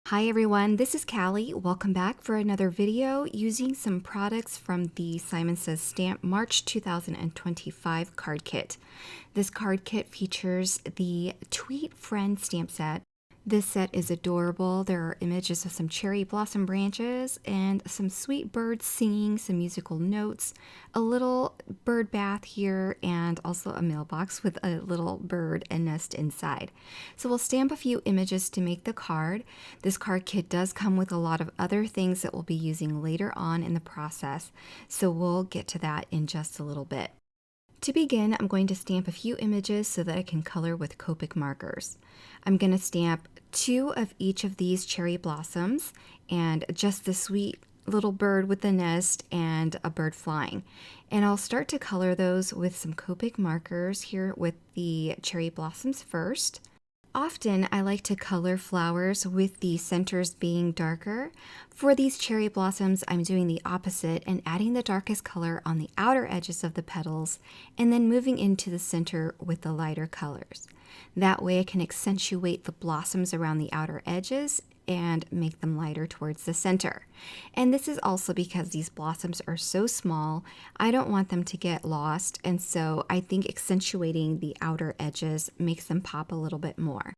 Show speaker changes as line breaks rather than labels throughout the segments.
Hi everyone, this is Callie. Welcome back for another video using some products from the Simon Says Stamp March 2025 card kit. This card kit features the Tweet Friend stamp set. This set is adorable. There are images of some cherry blossom branches and some sweet birds singing some musical notes, a little bird bath here, and also a mailbox with a little bird and nest inside. So we'll stamp a few images to make the card. This card kit does come with a lot of other things that we'll be using later on in the process, so we'll get to that in just a little bit. To begin, I'm going to stamp a few images so that I can color with Copic markers. I'm going to stamp 2 of each of these cherry blossoms and just the sweet little bird with the nest and a bird flying. And I'll start to color those with some Copic markers here with the cherry blossoms first. Often I like to color flowers with the centers being darker. For these cherry blossoms, I'm doing the opposite and adding the darkest color on the outer edges of the petals and then moving into the center with the lighter colors. That way I can accentuate the blossoms around the outer edges and make them lighter towards the center. And this is also because these blossoms are so small, I don't want them to get lost, and so I think accentuating the outer edges makes them pop a little bit more.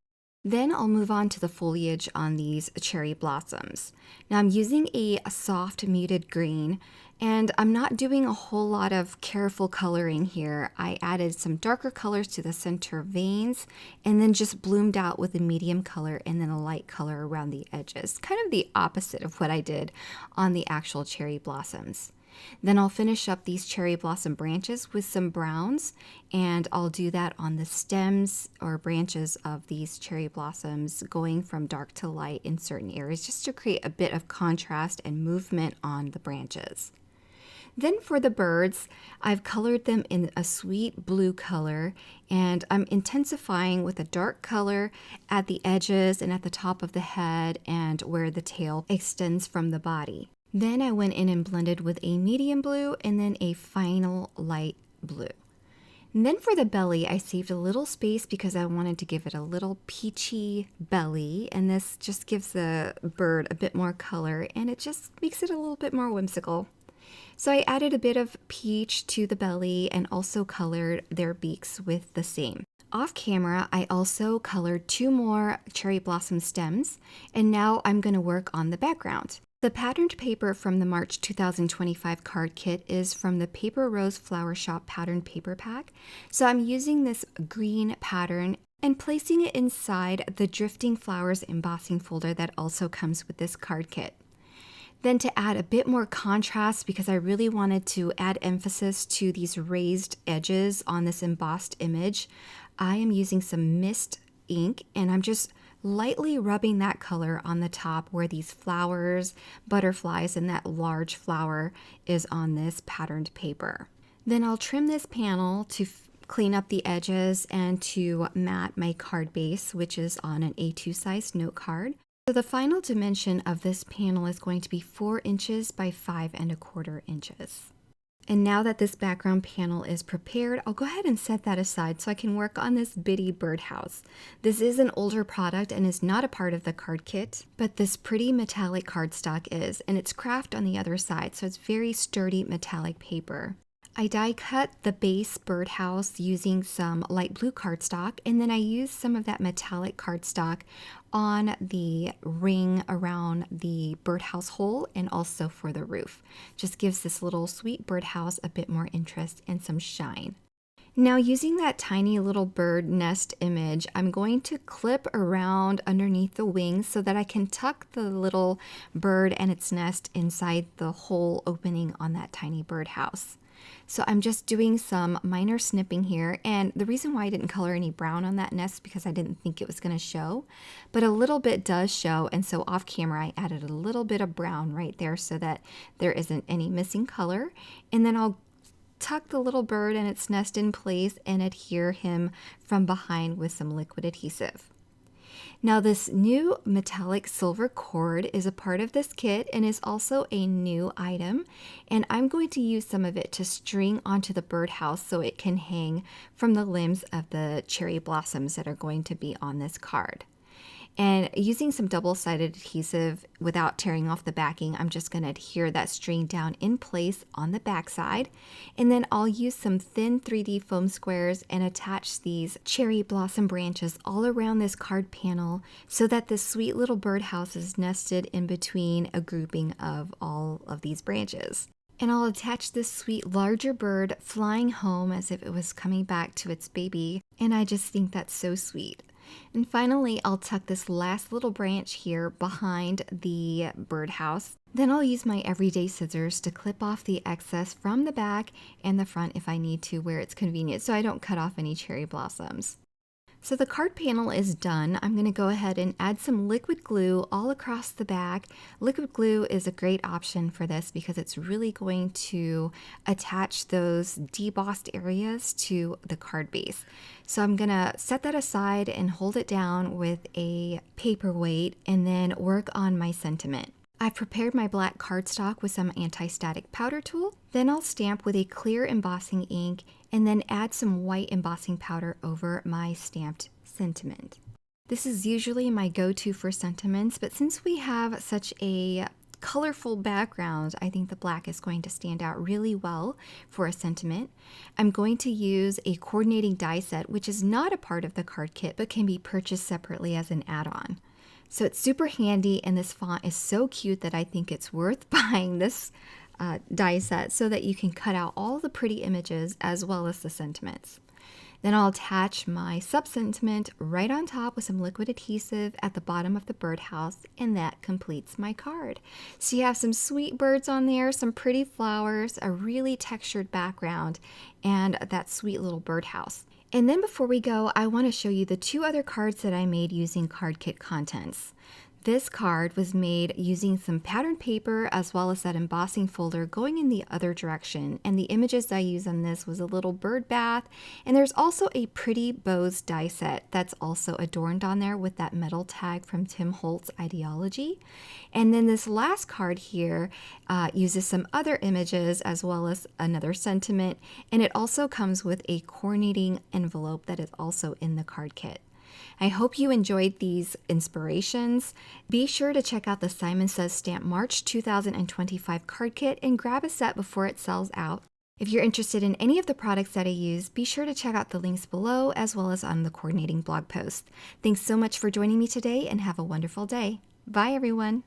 Then I'll move on to the foliage on these cherry blossoms. Now I'm using a soft muted green, and I'm not doing a whole lot of careful coloring here. I added some darker colors to the center veins and then just bloomed out with a medium color and then a light color around the edges. Kind of the opposite of what I did on the actual cherry blossoms. Then I'll finish up these cherry blossom branches with some browns, and I'll do that on the stems or branches of these cherry blossoms, going from dark to light in certain areas just to create a bit of contrast and movement on the branches. Then for the birds, I've colored them in a sweet blue color, and I'm intensifying with a dark color at the edges and at the top of the head and where the tail extends from the body. Then I went in and blended with a medium blue and then a final light blue. And then for the belly, I saved a little space because I wanted to give it a little peachy belly, and this just gives the bird a bit more color and it just makes it a little bit more whimsical. So I added a bit of peach to the belly and also colored their beaks with the same. Off camera, I also colored 2 more cherry blossom stems, and now I'm going to work on the background. The patterned paper from the March 2025 card kit is from the Paper Rose Flower Shop pattern paper pack. So I'm using this green pattern and placing it inside the Drifting Flowers embossing folder that also comes with this card kit. Then to add a bit more contrast, because I really wanted to add emphasis to these raised edges on this embossed image, I am using some mist ink and I'm just lightly rubbing that color on the top where these flowers, butterflies, and that large flower is on this patterned paper. Then I'll trim this panel to clean up the edges and to mat my card base, which is on an A2 size note card. So the final dimension of this panel is going to be 4 inches by 5¼ inches. And now that this background panel is prepared, I'll go ahead and set that aside so I can work on this bitty birdhouse. This is an older product and is not a part of the card kit, but this pretty metallic cardstock is, and it's craft on the other side, so it's very sturdy metallic paper. I die cut the base birdhouse using some light blue cardstock, and then I used some of that metallic cardstock on the ring around the birdhouse hole and also for the roof. Just gives this little sweet birdhouse a bit more interest and some shine. Now using that tiny little bird nest image, I'm going to clip around underneath the wings so that I can tuck the little bird and its nest inside the hole opening on that tiny birdhouse. So I'm just doing some minor snipping here, and the reason why I didn't color any brown on that nest is because I didn't think it was going to show, but a little bit does show, and so off camera I added a little bit of brown right there so that there isn't any missing color. And then I'll tuck the little bird and its nest in place and adhere him from behind with some liquid adhesive. Now this new metallic silver cord is a part of this kit and is also a new item, and I'm going to use some of it to string onto the birdhouse so it can hang from the limbs of the cherry blossoms that are going to be on this card. And using some double-sided adhesive without tearing off the backing, I'm just going to adhere that string down in place on the back side. And then I'll use some thin 3D foam squares and attach these cherry blossom branches all around this card panel so that this sweet little birdhouse is nested in between a grouping of all of these branches. And I'll attach this sweet larger bird flying home as if it was coming back to its baby. And I just think that's so sweet. And finally, I'll tuck this last little branch here behind the birdhouse. Then I'll use my everyday scissors to clip off the excess from the back and the front if I need to, where it's convenient, so I don't cut off any cherry blossoms. So the card panel is done. I'm going to go ahead and add some liquid glue all across the back. Liquid glue is a great option for this because it's really going to attach those debossed areas to the card base. So I'm going to set that aside and hold it down with a paperweight and then work on my sentiment. I've prepared my black cardstock with some anti-static powder tool. Then I'll stamp with a clear embossing ink and then add some white embossing powder over my stamped sentiment. This is usually my go-to for sentiments, but since we have such a colorful background, I think the black is going to stand out really well for a sentiment. I'm going to use a coordinating die set, which is not a part of the card kit, but can be purchased separately as an add-on. So it's super handy, and this font is so cute that I think it's worth buying this die set so that you can cut out all the pretty images as well as the sentiments. Then I'll attach my sub-sentiment right on top with some liquid adhesive at the bottom of the birdhouse, and that completes my card. So you have some sweet birds on there, some pretty flowers, a really textured background, and that sweet little birdhouse. And then before we go, I want to show you the 2 other cards that I made using card kit contents. This card was made using some pattern paper as well as that embossing folder going in the other direction. And the images I used on this was a little bird bath. And there's also a pretty bows die set that's also adorned on there with that metal tag from Tim Holtz Ideology. And then this last card here uses some other images as well as another sentiment. And it also comes with a coordinating envelope that is also in the card kit. I hope you enjoyed these inspirations. Be sure to check out the Simon Says Stamp March 2025 card kit and grab a set before it sells out. If you're interested in any of the products that I use, be sure to check out the links below as well as on the coordinating blog post. Thanks so much for joining me today and have a wonderful day. Bye everyone.